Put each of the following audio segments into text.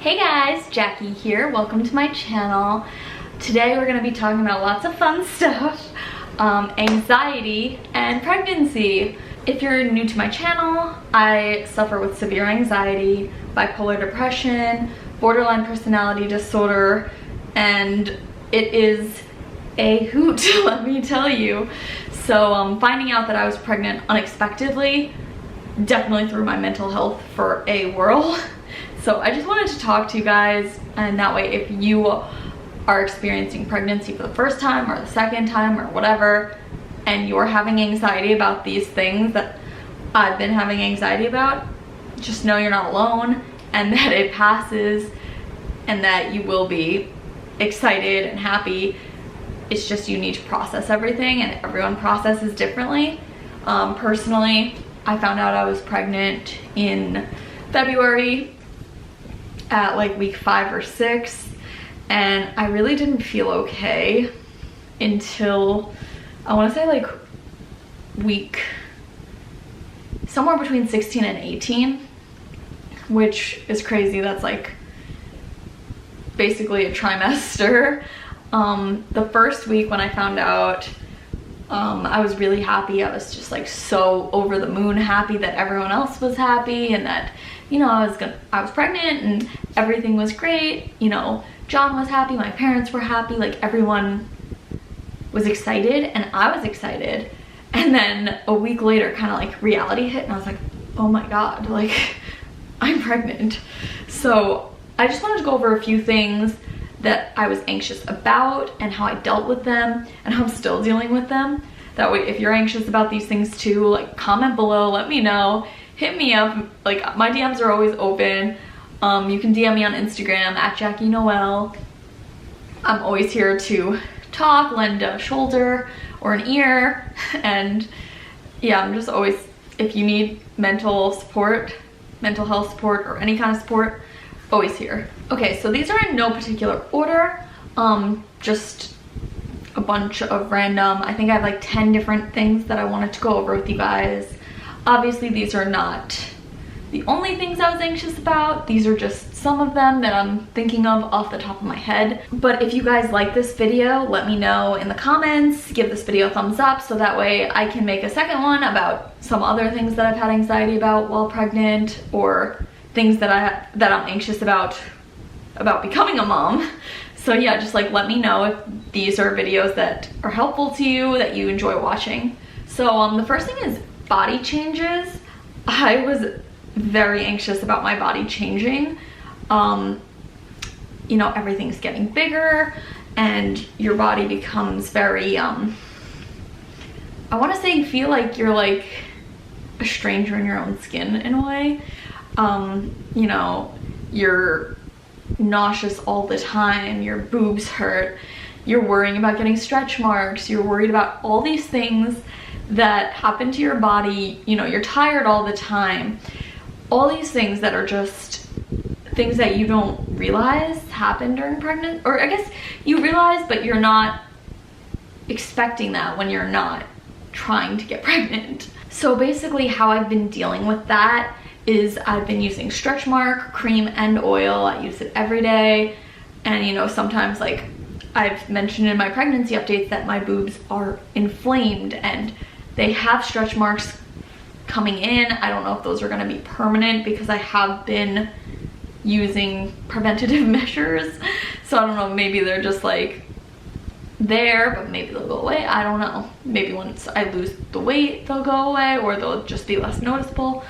Hey guys, Jackie here. Welcome to my channel. Today we're going to be talking about lots of fun stuff, anxiety and pregnancy. If you're new to my channel, I suffer with severe anxiety, bipolar depression, borderline personality disorder, and it is a hoot, let me tell you. So finding out that I was pregnant unexpectedly definitely threw my mental health for a whirl. So I just wanted to talk to you guys, and that way if you are experiencing pregnancy for the first time or the second time or whatever, and you're having anxiety about these things that I've been having anxiety about, just know you're not alone and that it passes and that you will be excited and happy. It's just you need to process everything, and everyone processes differently. Personally, I found out I was pregnant in February at like week 5 or 6, and I really didn't feel okay until I want to say like week somewhere between 16 and 18, which is crazy. That's like basically a trimester. The first week when I found out, I was really happy. I was just like so over the moon happy that everyone else was happy and that, you know, I was pregnant and everything was great. You know, John was happy, my parents were happy, like everyone was excited and I was excited. And then a week later, kind of like reality hit and I was like, oh my God, like I'm pregnant. So I just wanted to go over a few things that I was anxious about and how I dealt with them and how I'm still dealing with them. That way, if you're anxious about these things too, like comment below, let me know, hit me up. Like my DMs are always open. You can DM me on Instagram at Jackie.Noelle. I'm always here to talk, lend a shoulder or an ear. And yeah, I'm just always, if you need mental support, mental health support, or any kind of support, always here. Okay, so these are in no particular order, just a bunch of random. I think I have like 10 different things that I wanted to go over with you guys. Obviously these are not the only things I was anxious about. These are just some of them that I'm thinking of off the top of my head. But if you guys like this video, let me know in the comments. Give this video a thumbs up so that way I can make a second one about some other things that I've had anxiety about while pregnant, or things that I'm anxious about becoming a mom. So yeah, just like let me know if these are videos that are helpful to you, that you enjoy watching. So the first thing is body changes. I was very anxious about my body changing. You know, everything's getting bigger and your body becomes very I want to say you feel like you're like a stranger in your own skin in a way. You know, you're nauseous all the time, your boobs hurt, you're worrying about getting stretch marks, you're worried about all these things that happen to your body, you know, you're tired all the time. All these things that are just things that you don't realize happen during pregnancy, or I guess you realize, but you're not expecting that when you're not trying to get pregnant. So basically how I've been dealing with that is I've been using stretch mark cream and oil. I use it every day, and you know, sometimes like I've mentioned in my pregnancy updates that my boobs are inflamed and they have stretch marks coming in. I don't know if those are going to be permanent because I have been using preventative measures, so I don't know, maybe they're just like there, but maybe they'll go away. I don't know, maybe once I lose the weight they'll go away, or they'll just be less noticeable.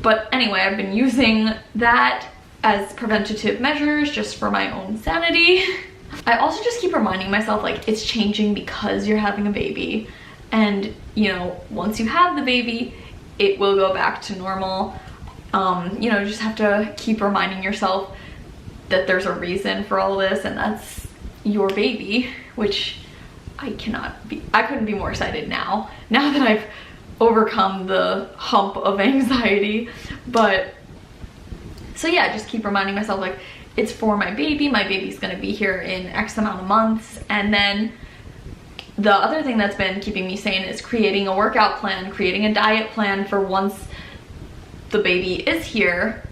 But anyway, I've been using that as preventative measures just for my own sanity. I also just keep reminding myself like it's changing because you're having a baby, and you know, once you have the baby it will go back to normal. You know, you just have to keep reminding yourself that there's a reason for all this, and that's your baby, which I couldn't be more excited now that I've overcome the hump of anxiety. But so yeah, just keep reminding myself like it's for my baby's gonna be here in X amount of months. And then the other thing that's been keeping me sane is creating a workout plan, creating a diet plan for once the baby is here,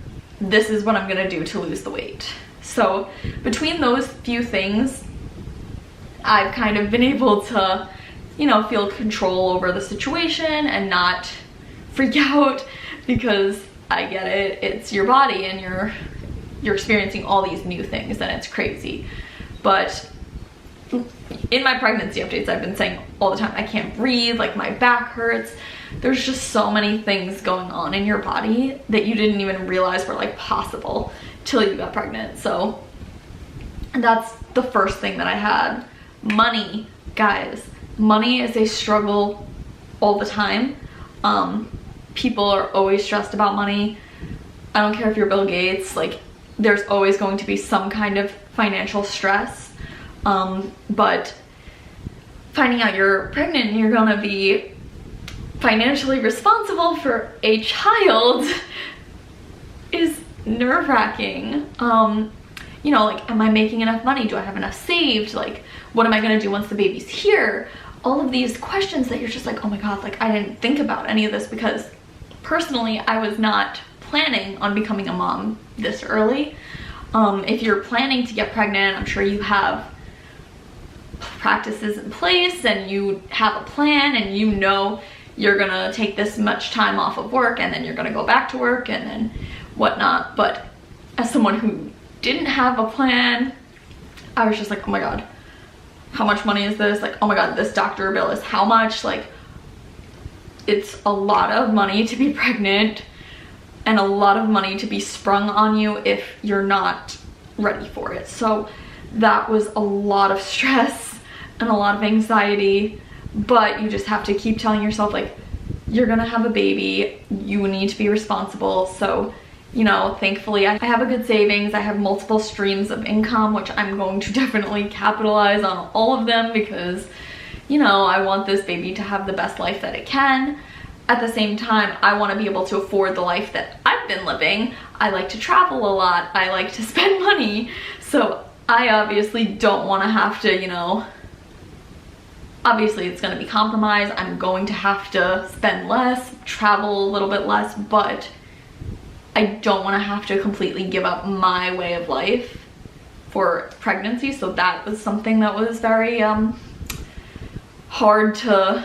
this is what I'm gonna do to lose the weight. So between those few things, I've kind of been able to, you know, feel control over the situation and not freak out, because I get it, it's your body and you're experiencing all these new things and it's crazy. But in my pregnancy updates, I've been saying all the time, I can't breathe, like my back hurts. There's just so many things going on in your body that you didn't even realize were like possible till you got pregnant. So that's the first thing that I had. Money, guys, money is a struggle all the time. People are always stressed about money. I don't care if you're Bill Gates, like there's always going to be some kind of financial stress. But finding out you're pregnant and you're gonna be financially responsible for a child is nerve-wracking. You know, like, am I making enough money? Do I have enough saved? Like, what am I gonna do once the baby's here? All of these questions that you're just like, oh my God, like I didn't think about any of this, because personally, I was not planning on becoming a mom this early. If you're planning to get pregnant, I'm sure you have practices in place and you have a plan and you know you're gonna take this much time off of work and then you're gonna go back to work and then whatnot. But as someone who didn't have a plan, I was just like, oh my God, how much money is this? Like, oh my God, this doctor bill is how much? Like, it's a lot of money to be pregnant and a lot of money to be sprung on you if you're not ready for it. So that was a lot of stress and a lot of anxiety, but you just have to keep telling yourself, like, you're gonna have a baby, you need to be responsible. So, you know, thankfully I have a good savings. I have multiple streams of income, which I'm going to definitely capitalize on all of them, because, you know, I want this baby to have the best life that it can. At the same time, I want to be able to afford the life that I've been living. I like to travel a lot. I like to spend money. So I obviously don't want to have to, you know, obviously it's going to be compromised. I'm going to have to spend less, travel a little bit less, but I don't want to have to completely give up my way of life for pregnancy. So that was something that was very hard to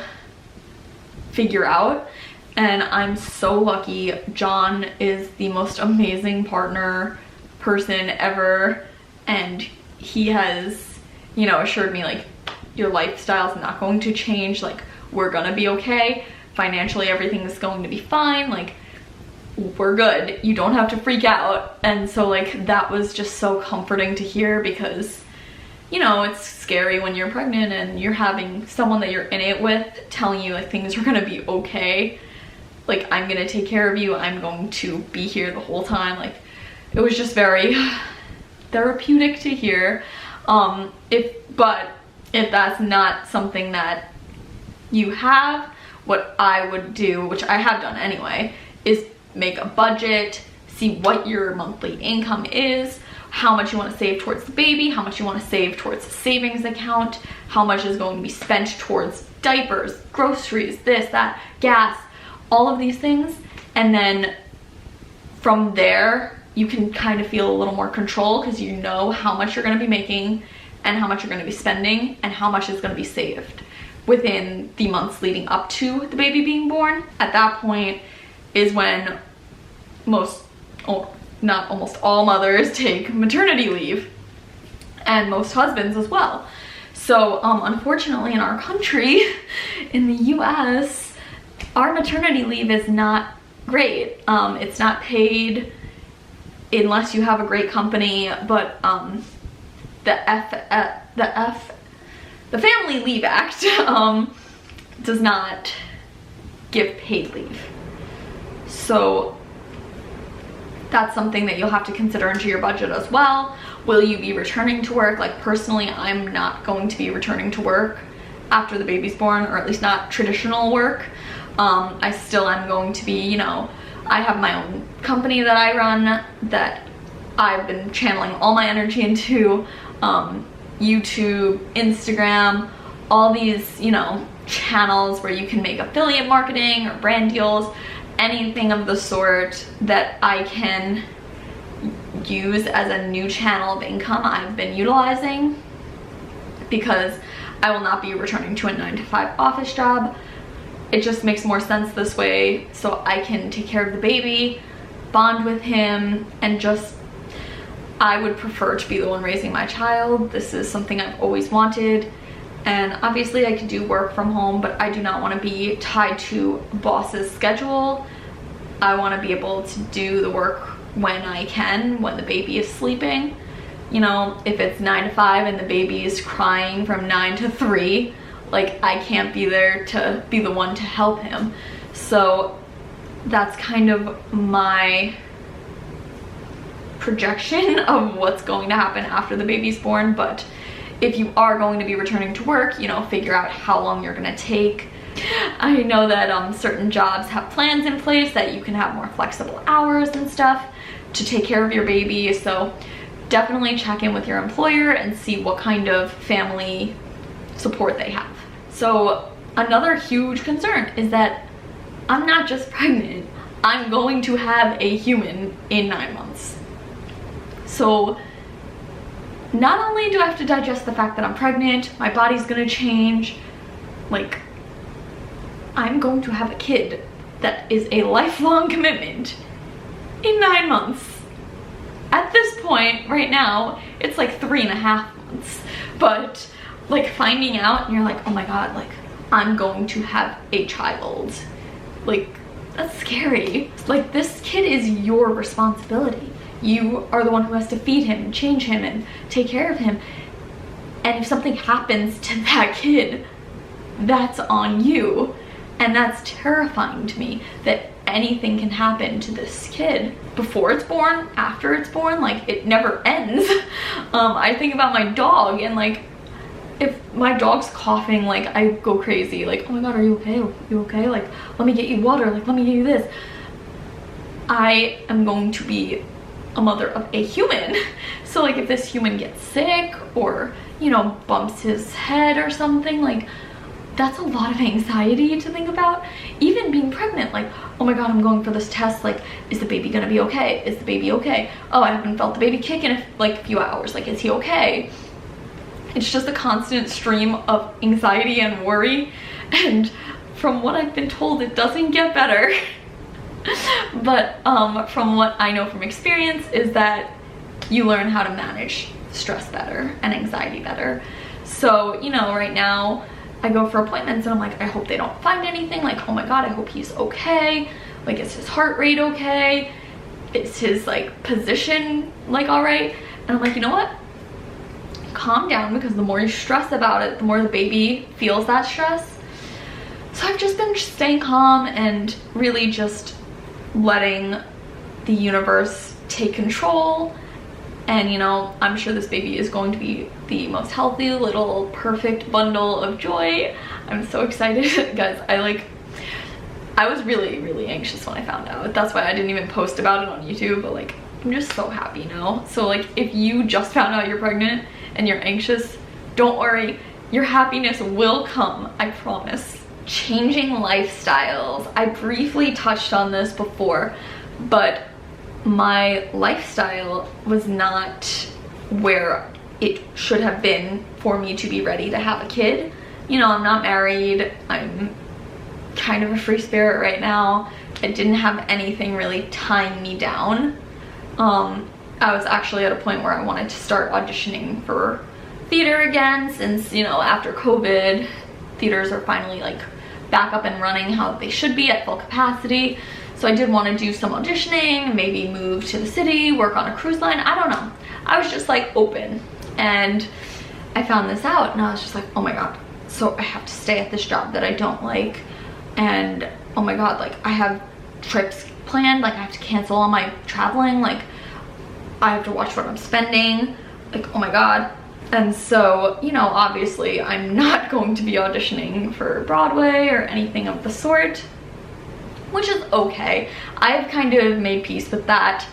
figure out. And I'm so lucky. John is the most amazing partner, person ever, and he has, you know, assured me, like, your lifestyle is not going to change, like, we're gonna be okay financially, everything is going to be fine, like, we're good, you don't have to freak out. And so, like, that was just so comforting to hear, because, you know, it's scary when you're pregnant and you're having someone that you're in it with telling you, like, things are gonna be okay, like, I'm gonna take care of you, I'm going to be here the whole time. Like, it was just very therapeutic to hear. But if that's not something that you have, what I would do, which I have done anyway, is make a budget, see what your monthly income is, how much you want to save towards the baby, how much you want to save towards a savings account, how much is going to be spent towards diapers, groceries, this, that, gas, all of these things. And then from there, you can kind of feel a little more control, because you know how much you're going to be making and how much you're going to be spending and how much is going to be saved within the months leading up to the baby being born. At that point is when not almost all mothers take maternity leave, and most husbands as well. So unfortunately in our country, in the US, our maternity leave is not great. It's not paid unless you have a great company, but the Family Leave Act does not give paid leave. So that's something that you'll have to consider into your budget as well. Will you be returning to work? Like, personally, I'm not going to be returning to work after the baby's born, or at least not traditional work. I still am going to be, you know, I have my own company that I run that I've been channeling all my energy into. YouTube, Instagram, all these, you know, channels where you can make affiliate marketing or brand deals, anything of the sort that I can use as a new channel of income I've been utilizing, because I will not be returning to a 9-to-5 office job. It just makes more sense this way, so I can take care of the baby, bond with him, and just, I would prefer to be the one raising my child. This is something I've always wanted, and obviously I could do work from home, but I do not want to be tied to a boss's schedule. I want to be able to do the work when I can, when the baby is sleeping. You know, if it's 9 to 5 and the baby is crying from 9 to 3, like, I can't be there to be the one to help him. So that's kind of my projection of what's going to happen after the baby's born. But if you are going to be returning to work, you know, figure out how long you're gonna take. I know that certain jobs have plans in place that you can have more flexible hours and stuff to take care of your baby, so definitely check in with your employer and see what kind of family support they have. So another huge concern is that I'm not just pregnant, I'm going to have a human in 9 months. So not only do I have to digest the fact that I'm pregnant, my body's gonna change, like, I'm going to have a kid that is a lifelong commitment in 9 months. At this point, right now, it's like 3.5 months. But like, finding out and you're like, oh my god, like, I'm going to have a child. Like, that's scary. Like, this kid is your responsibility. You are the one who has to feed him and change him and take care of him. And if something happens to that kid, that's on you. And that's terrifying to me, that anything can happen to this kid before it's born, after it's born. Like, it never ends. I think about my dog, and like, if my dog's coughing, like, I go crazy. Like, oh my god, are you okay? Are you okay? Like, let me get you water. Like, let me get you this. I am going to be a mother of a human. So like, if this human gets sick or, you know, bumps his head or something, like, that's a lot of anxiety to think about. Even being pregnant, like, oh my god, I'm going for this test, like, is the baby gonna be okay? Is the baby okay? Oh, I haven't felt the baby kick in a few hours, like, is he okay? It's just a constant stream of anxiety and worry, and from what I've been told, it doesn't get better. But from what I know from experience is that you learn how to manage stress better and anxiety better. So, you know, right now I go for appointments and I'm like, I hope they don't find anything. Like, oh my god, I hope he's okay. Like, is his heart rate okay? Is his, like, position, like, all right? And I'm like, you know what? Calm down, because the more you stress about it, the more the baby feels that stress. So I've just been staying calm and really just letting the universe take control. And, you know, I'm sure this baby is going to be the most healthy little perfect bundle of joy. I'm so excited. Guys, I was really anxious when I found out. That's why I didn't even post about it on YouTube, but like, I'm just so happy now. So like, if you just found out you're pregnant and you're anxious, don't worry, your happiness will come, I promise. Changing lifestyles. I briefly touched on this before, but my lifestyle was not where it should have been for me to be ready to have a kid. You know, I'm not married. I'm kind of a free spirit right now. I didn't have anything really tying me down. I was actually at a point where I wanted to start auditioning for theater again, since, you know, after COVID, theaters are finally like back up and running how they should be at full capacity. So I did want to do some auditioning, maybe move to the city, work on a cruise line. I don't know. I was just like open, and I found this out and I was just like, oh my god, so I have to stay at this job that I don't like, and oh my god, like, I have trips planned, like I have to cancel all my traveling, like I have to watch what I'm spending, like, oh my god. And so, you know, obviously I'm not going to be auditioning for Broadway or anything of the sort, which is okay. I've kind of made peace with that,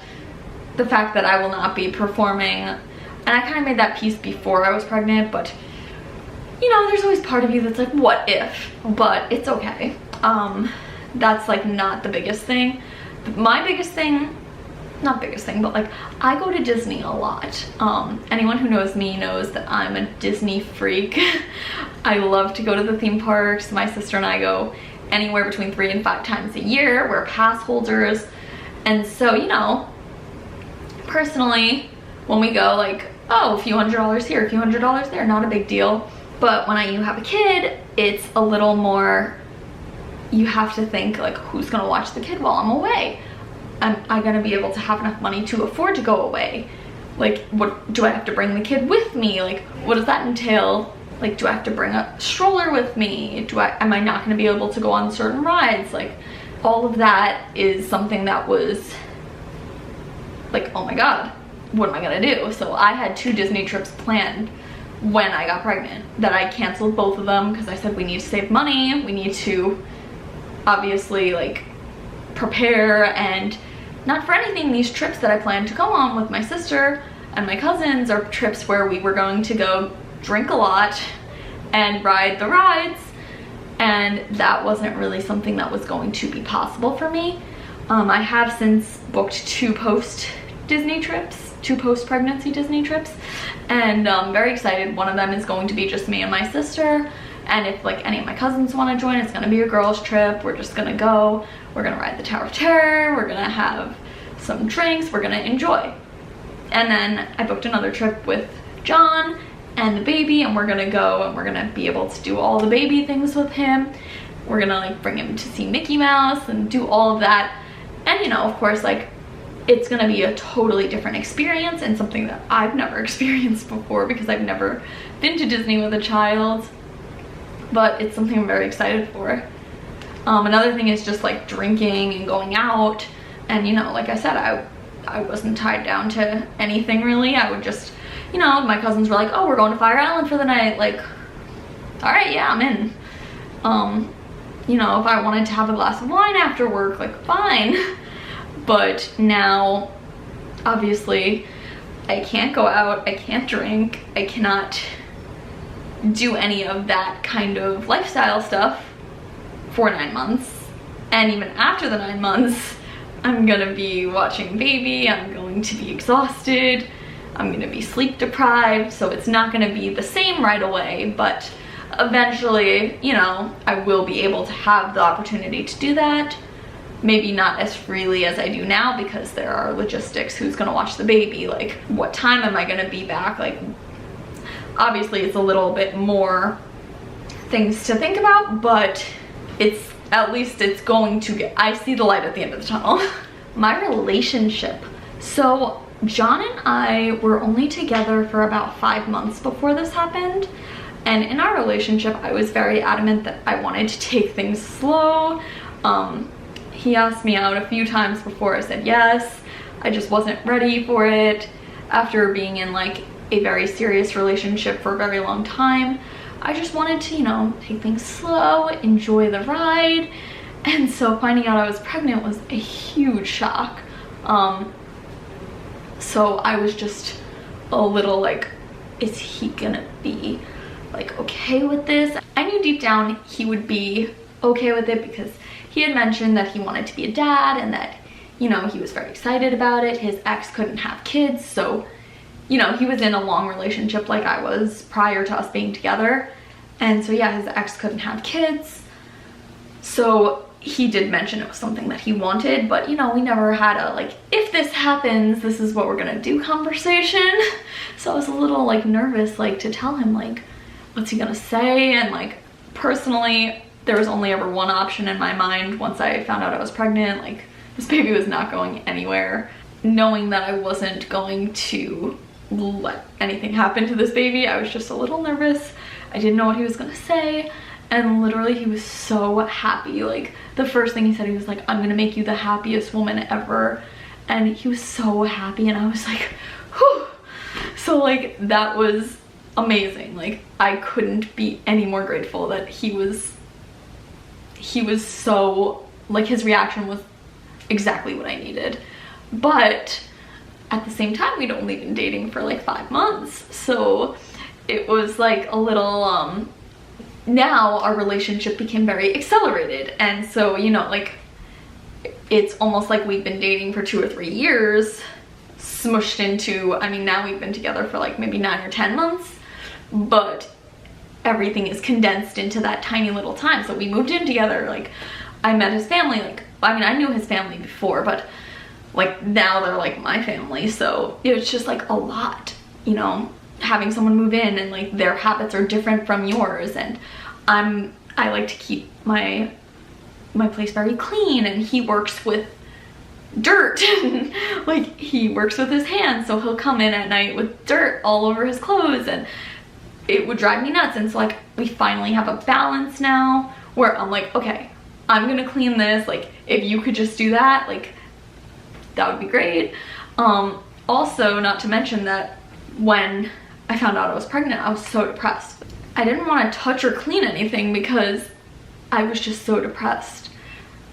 the fact that I will not be performing, and I kind of made that peace before I was pregnant, but you know, there's always part of you that's like, what if? But it's okay. That's like not the biggest thing. My biggest thing not biggest thing, but like I go to Disney a lot. Anyone who knows me knows that I'm a Disney freak. I love to go to the theme parks. My sister and I go anywhere between 3 and 5 times a year. We're pass holders. And so, you know, personally, when we go, like, oh, a few $100s here, a few $100s there, not a big deal. But when you have a kid, it's a little more, you have to think like, who's gonna watch the kid while I'm away? Am I gonna be able to have enough money to afford to go away? Like, what do I have to bring the kid with me? Like, what does that entail? Like, do I have to bring a stroller with me? Am I not gonna be able to go on certain rides? Like, all of that is something that was like, oh my God, what am I gonna do? So I had 2 Disney trips planned when I got pregnant that I canceled both of them because I said we need to save money, we need to obviously like prepare, and not for anything, these trips that I planned to go on with my sister and my cousins are trips where we were going to go drink a lot and ride the rides, and that wasn't really something that was going to be possible for me. I have since booked 2 post-Disney trips, 2 post-pregnancy Disney trips, and I'm very excited. One of them is going to be just me and my sister, and if like any of my cousins want to join, it's going to be a girls trip. We're just gonna go, we're gonna ride the Tower of Terror, we're gonna have some drinks, we're gonna enjoy. And then I booked another trip with John and the baby, and we're gonna go and we're gonna be able to do all the baby things with him. We're gonna like bring him to see Mickey Mouse and do all of that. And you know, of course, like, it's gonna be a totally different experience and something that I've never experienced before because I've never been to Disney with a child, but it's something I'm very excited for. Another thing is just like drinking and going out, and you know, like I said, I wasn't tied down to anything really. I would just, you know, my cousins were like, oh, we're going to Fire Island for the night, like, all right, yeah, I'm in. You know, if I wanted to have a glass of wine after work, like, fine. But now, obviously, I can't go out, I can't drink, I cannot do any of that kind of lifestyle stuff for 9 months. And even after the 9 months, I'm gonna be watching baby, I'm going to be exhausted, I'm gonna be sleep deprived, so it's not gonna be the same right away, but eventually, you know, I will be able to have the opportunity to do that. Maybe not as freely as I do now because there are logistics. Who's gonna watch the baby? Like, what time am I gonna be back? Like, obviously it's a little bit more things to think about, but it's, at least it's going to get, I see the light at the end of the tunnel. My relationship. So John and I were only together for about 5 months before this happened. And in our relationship, I was very adamant that I wanted to take things slow. He asked me out a few times before I said yes. I just wasn't ready for it. After being in like a very serious relationship for a very long time, I just wanted to, you know, take things slow, enjoy the ride. And so finding out I was pregnant was a huge shock. So I was just a little like, is he gonna be like okay with this? I knew deep down he would be okay with it because he had mentioned that he wanted to be a dad and that, you know, he was very excited about it. His ex couldn't have kids, so, you know, he was in a long relationship like I was prior to us being together. And so yeah, his ex couldn't have kids. So he did mention it was something that he wanted, but you know, we never had a like, if this happens, this is what we're gonna do conversation. So I was a little like nervous, like to tell him like, what's he gonna say? And like, personally, there was only ever one option in my mind once I found out I was pregnant. Like, this baby was not going anywhere. Knowing that I wasn't going to let anything happen to this baby, I was just a little nervous. I didn't know what he was gonna say. And literally he was so happy. Like, the first thing he said, he was like, I'm gonna make you the happiest woman ever. And he was so happy, and I was like, whew. So like, that was amazing. Like, I couldn't be any more grateful that he was so, like, his reaction was exactly what I needed. But at the same time, we'd only been dating for like 5 months, so it was like a little now our relationship became very accelerated. And so, you know, like, it's almost like we've been dating for 2 or 3 years, smushed into, I mean, now we've been together for like maybe 9 or 10 months, but everything is condensed into that tiny little time. So we moved in together, like I met his family, like, I mean, I knew his family before, but like now they're like my family. So it's just like a lot, you know, having someone move in and like their habits are different from yours. And I like to keep my place very clean, and he works with dirt. Like he works with his hands, so he'll come in at night with dirt all over his clothes, and it would drive me nuts. And so like we finally have a balance now where I'm like, okay, I'm gonna clean this, like if you could just do that, like that would be great. Also, not to mention that when I found out I was pregnant, I was so depressed. I didn't want to touch or clean anything because I was just so depressed.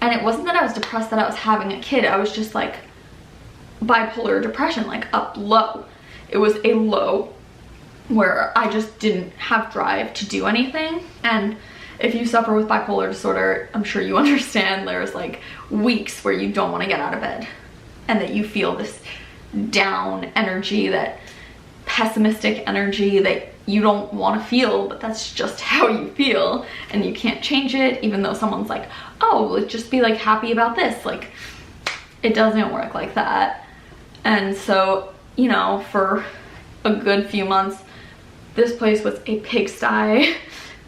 And it wasn't that I was depressed that I was having a kid, I was just like bipolar depression, like up low. It was a low where I just didn't have drive to do anything. And if you suffer with bipolar disorder, I'm sure you understand there's like weeks where you don't want to get out of bed, and that you feel this down energy, that pessimistic energy that you don't want to feel, but that's just how you feel and you can't change it, even though someone's like, oh, let's just be like happy about this. Like it doesn't work like that. And so, you know, for a good few months, this place was a pigsty.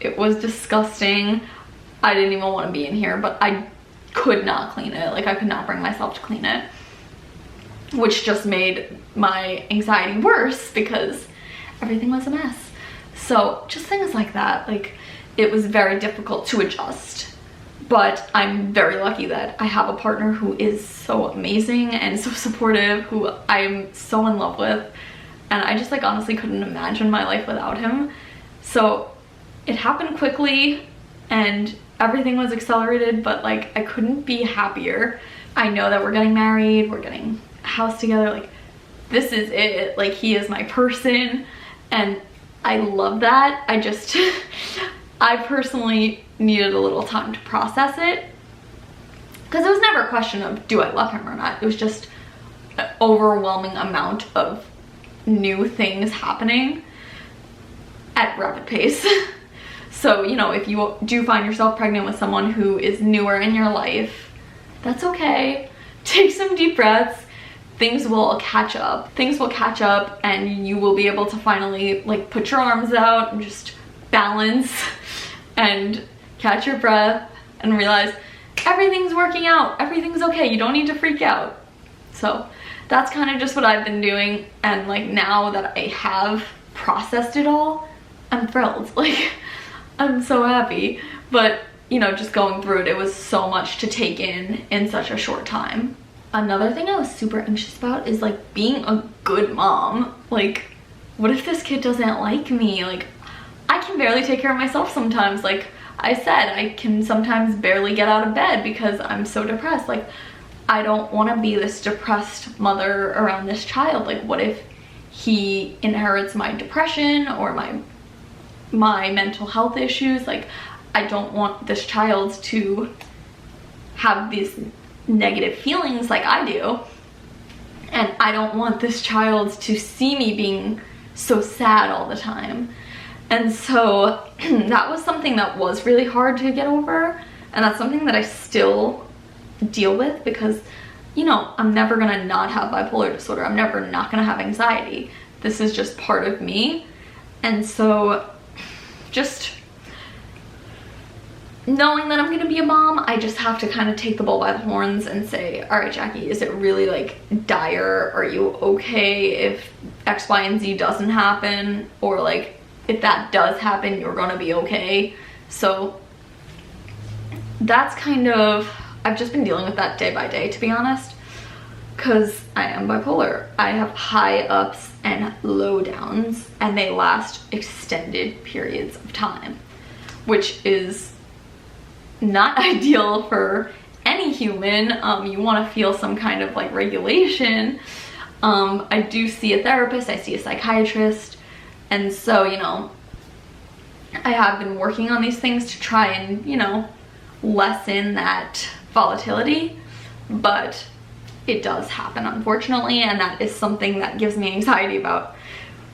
It was disgusting. I didn't even want to be in here, but I could not clean it. Like I could not bring myself to clean it, which just made my anxiety worse because everything was a mess. So just things like that, like it was very difficult to adjust. But I'm very lucky that I have a partner who is so amazing and so supportive, who I'm so in love with, and I just like honestly couldn't imagine my life without him. So it happened quickly and everything was accelerated, but like I couldn't be happier. I know that we're getting married, we're getting a house together, like this is it. Like he is my person, and I love that. I just I personally needed a little time to process it, because it was never a question of do I love him or not. It was just an overwhelming amount of new things happening at rapid pace. So, you know, if you do find yourself pregnant with someone who is newer in your life, that's okay. Take some deep breaths. Things will catch up. Things will catch up, and you will be able to finally like put your arms out and just balance and catch your breath and realize everything's working out. Everything's okay. You don't need to freak out. So that's kind of just what I've been doing. And like now that I have processed it all, I'm thrilled. Like I'm so happy. But you know, just going through it, it was so much to take in such a short time. Another thing I was super anxious about is like being a good mom. Like, what if this kid doesn't like me? Like, I can barely take care of myself sometimes. Like I said, I can sometimes barely get out of bed because I'm so depressed. Like, I don't want to be this depressed mother around this child. Like, what if he inherits my depression or my mental health issues? Like, I don't want this child to have these negative feelings like I do, and I don't want this child to see me being so sad all the time. And so that was something that was really hard to get over, and that's something that I still deal with, because you know, I'm never gonna not have bipolar disorder. I'm never not gonna have anxiety. This is just part of me. And so just knowing that I'm gonna be a mom, I just have to kind of take the bull by the horns and say, all right, Jackie, is it really like dire? Are you okay if X, Y, and Z doesn't happen? Or like, if that does happen, you're gonna be okay? So that's kind of, I've just been dealing with that day by day, to be honest, because I am bipolar. I have high ups and low downs, and they last extended periods of time, which is not ideal for any human. You want to feel some kind of like regulation. I do see a therapist, I see a psychiatrist, and so, you know, I have been working on these things to try and, you know, lessen that volatility. but it does happen, unfortunately, and that is something that gives me anxiety about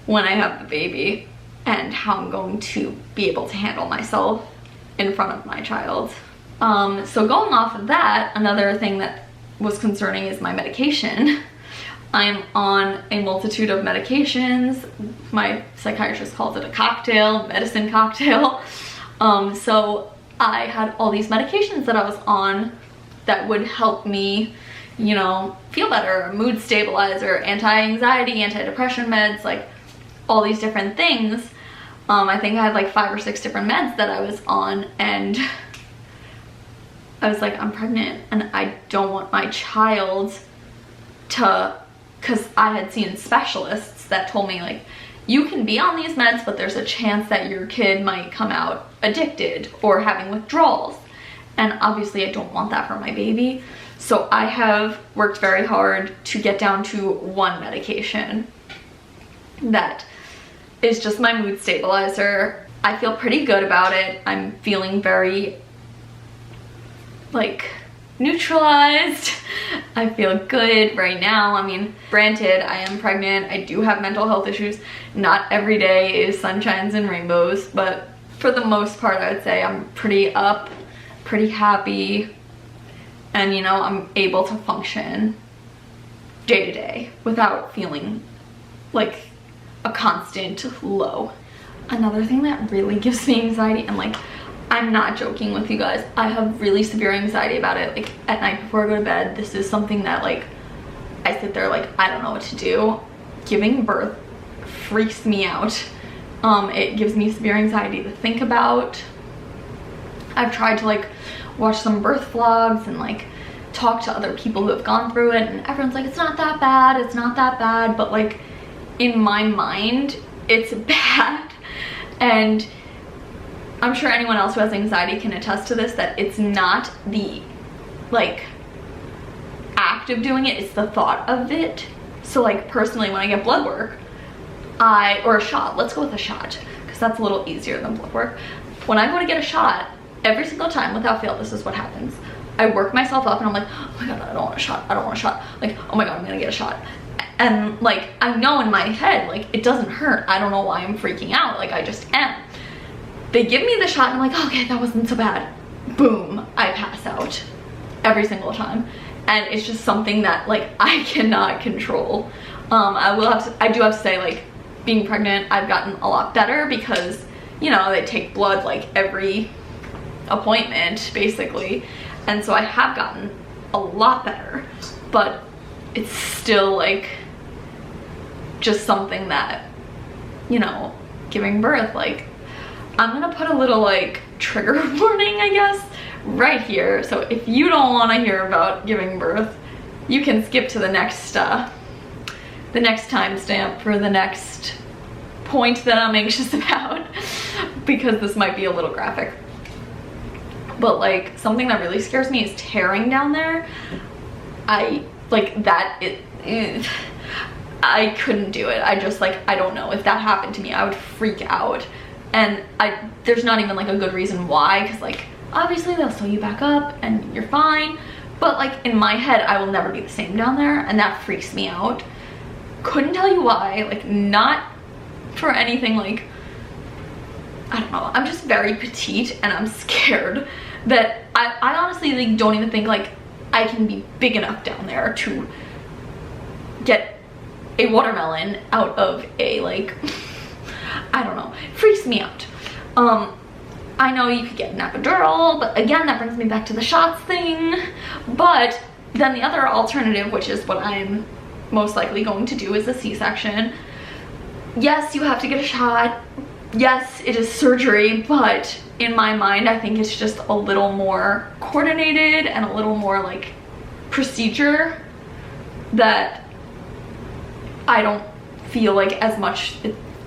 when I have the baby and how I'm going to be able to handle myself in front of my child. So going off of that, another thing that was concerning is my medication. I'm on a multitude of medications. My psychiatrist calls it a cocktail, medicine cocktail. So I had all these medications that I was on that would help me, you know, feel better, mood stabilizer, anti-anxiety, anti-depression meds, like all these different things. I think I had like 5 or 6 different meds that I was on, and I was like, I'm pregnant and I don't want my child to, because I had seen specialists that told me like, you can be on these meds, but there's a chance that your kid might come out addicted or having withdrawals. And obviously I don't want that for my baby. So I have worked very hard to get down to one medication that is just my mood stabilizer. I feel pretty good about it. I'm feeling very like neutralized. I feel good right now. I mean, granted, I am pregnant. I do have mental health issues. Not every day is sunshines and rainbows, but for the most part, I would say I'm pretty up, pretty happy, and you know, I'm able to function day to day without feeling like a constant low. Another thing that really gives me anxiety, and like, I'm not joking with you guys, I have really severe anxiety about it. Like at night before I go to bed, this is something that like, I sit there like, I don't know what to do. Giving birth freaks me out. It gives me severe anxiety to think about. I've tried to like watch some birth vlogs and like talk to other people who have gone through it, and everyone's like, it's not that bad, it's not that bad, but like in my mind it's bad. And I'm sure anyone else who has anxiety can attest to this, that it's not the like act of doing it, it's the thought of it. So like personally, when I get blood work, or a shot, let's go with a shot because that's a little easier than blood work. When I go to get a shot, every single time without fail, this is what happens. I work myself up and I'm like, oh my god, I don't want a shot, I don't want a shot. Like, oh my god, I'm gonna get a shot. And like, I know in my head, like, it doesn't hurt. I don't know why I'm freaking out, like I just am. They give me the shot and I'm like, okay, that wasn't so bad. Boom, I pass out every single time. And it's just something that like I cannot control. I do have to say, like, being pregnant, I've gotten a lot better because, you know, they take blood like every appointment basically. And so I have gotten a lot better, but it's still like just something that, you know, giving birth, like, I'm gonna put a little like trigger warning, I guess, right here. So if you don't want to hear about giving birth, you can skip to the next timestamp for the next point that I'm anxious about, because this might be a little graphic. But like, something that really scares me is tearing down there. I couldn't do it. I just like, I don't know, if that happened to me, I would freak out. And there's not even like a good reason why, because like, obviously they'll sew you back up and you're fine. But like, in my head, I will never be the same down there, and that freaks me out. Couldn't tell you why, like, not for anything, like, I don't know, I'm just very petite and I'm scared that I honestly like don't even think like I can be big enough down there to get a watermelon out of a, like, I don't know, it freaks me out. I know you could get an epidural, but again, that brings me back to the shots thing. But then the other alternative, which is what I'm most likely going to do, is a C-section. Yes, you have to get a shot. Yes, it is surgery, but in my mind, I think it's just a little more coordinated and a little more like procedure that I don't feel like as much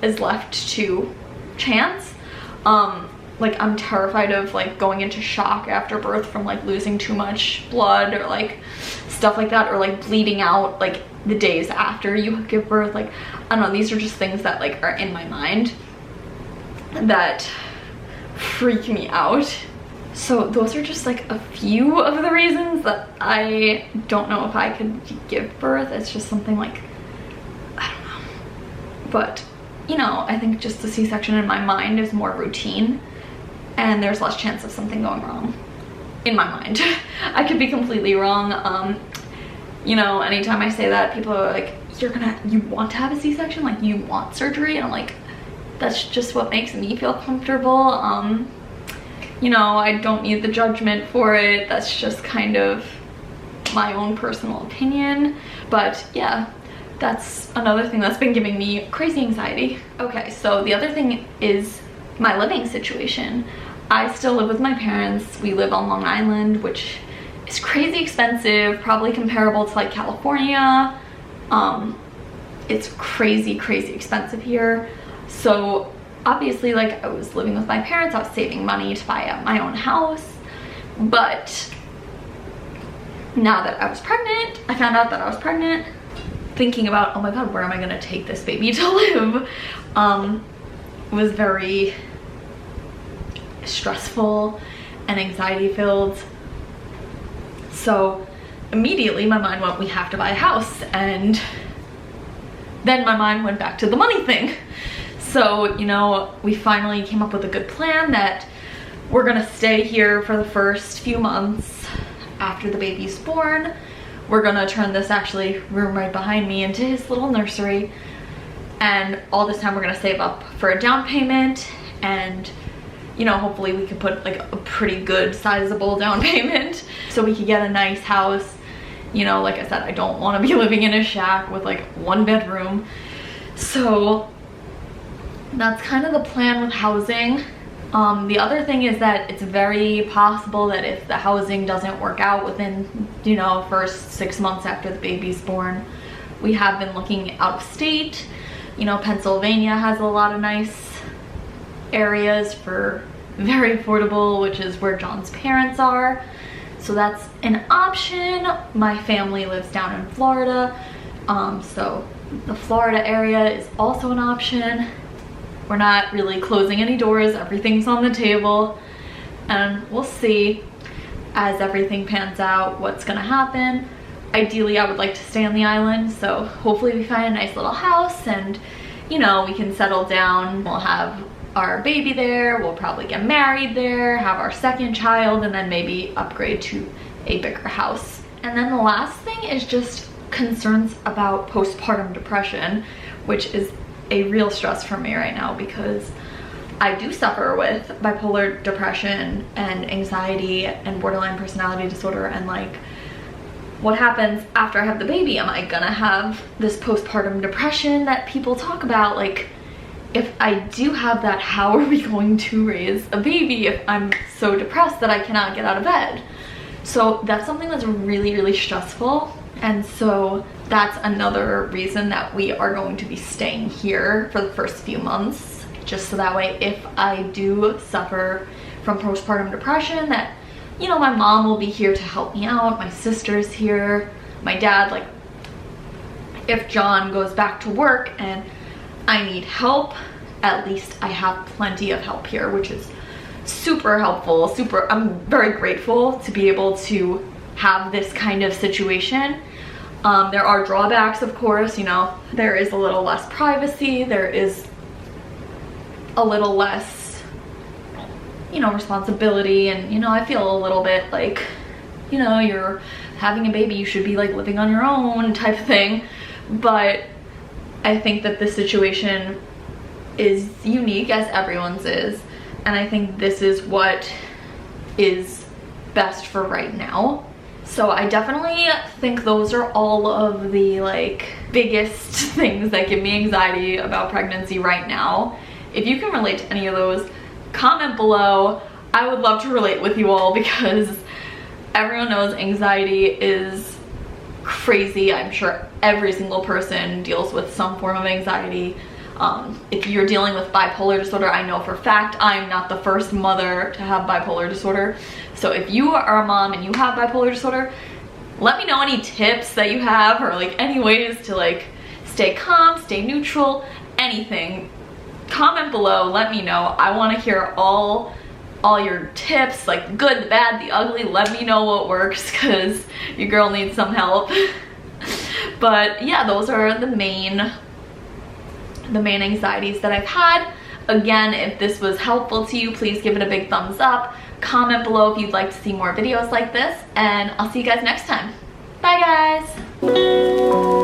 is left to chance. Like, I'm terrified of like going into shock after birth from like losing too much blood or like stuff like that, or like bleeding out like the days after you give birth. Like, I don't know, these are just things that like are in my mind that freak me out. So those are just like a few of the reasons that I don't know if I could give birth. It's just something like, I don't know. But, you know, I think just the C-section in my mind is more routine and there's less chance of something going wrong in my mind. I could be completely wrong. You know, anytime I say that, people are like, you want to have a C-section? Like, you want surgery? And I'm like, that's just what makes me feel comfortable. You know, I don't need the judgment for it. That's just kind of my own personal opinion. But yeah, that's another thing that's been giving me crazy anxiety. Okay, so the other thing is my living situation. I still live with my parents. We live on Long Island, which is crazy expensive, probably comparable to like California. It's crazy expensive here. So obviously, like, I was living with my parents, I was saving money to buy my own house. But now that I was pregnant, I found out that I was pregnant, thinking about, oh my god, where am I gonna take this baby to live, was very stressful and anxiety filled. So immediately my mind went, we have to buy a house. And then my mind went back to the money thing. So, you know, we finally came up with a good plan that we're gonna stay here for the first few months after the baby's born. We're gonna turn this actually room right behind me into his little nursery. And all this time we're gonna save up for a down payment, and, you know, hopefully we could put like a pretty good sizable down payment so we could get a nice house. You know, like I said, I don't want to be living in a shack with like 1 bedroom. So that's kind of the plan with housing. The other thing is that it's very possible that if the housing doesn't work out within, you know, first 6 months after the baby's born, we have been looking out of state. You know, Pennsylvania has a lot of nice areas for very affordable, which is where John's parents are. So that's an option. My family lives down in Florida. So the Florida area is also an option. We're not really closing any doors. Everything's on the table. And we'll see as everything pans out what's gonna happen. Ideally, I would like to stay on the island. So hopefully we find a nice little house and, you know, we can settle down. We'll have our baby there, we'll probably get married there, have our second child, and then maybe upgrade to a bigger house. And then the last thing is just concerns about postpartum depression, which is a real stress for me right now because I do suffer with bipolar depression and anxiety and borderline personality disorder. And like, what happens after I have the baby? Am I gonna have this postpartum depression that people talk about? Like, if I do have that, how are we going to raise a baby if I'm so depressed that I cannot get out of bed? So that's something that's really stressful. And so that's another reason that we are going to be staying here for the first few months, just so that way if I do suffer from postpartum depression, that, you know, my mom will be here to help me out, my sister's here, my dad. Like, if John goes back to work and I need help, at least I have plenty of help here, which is super helpful. I'm very grateful to be able to have this kind of situation. There are drawbacks, of course. You know, there is a little less privacy, there is a little less, you know, responsibility, and, you know, I feel a little bit like, you know, you're having a baby, you should be like living on your own type of thing. But I think that this situation is unique, as everyone's is, and I think this is what is best for right now. So I definitely think those are all of the like biggest things that give me anxiety about pregnancy right now. If you can relate to any of those, comment below. I would love to relate with you all because everyone knows anxiety is crazy. I'm sure every single person deals with some form of anxiety. If you're dealing with bipolar disorder, I know for a fact I'm not the first mother to have bipolar disorder. So if you are a mom and you have bipolar disorder, let me know any tips that you have, or like any ways to like stay calm, stay neutral, anything. Comment below, let me know. I want to hear all all your tips, like the good, the bad, the ugly. Let me know what works, because your girl needs some help. But yeah, those are the main anxieties that I've had. Again, if this was helpful to you, please give it a big thumbs up. Comment below if you'd like to see more videos like this, and I'll see you guys next time. Bye guys!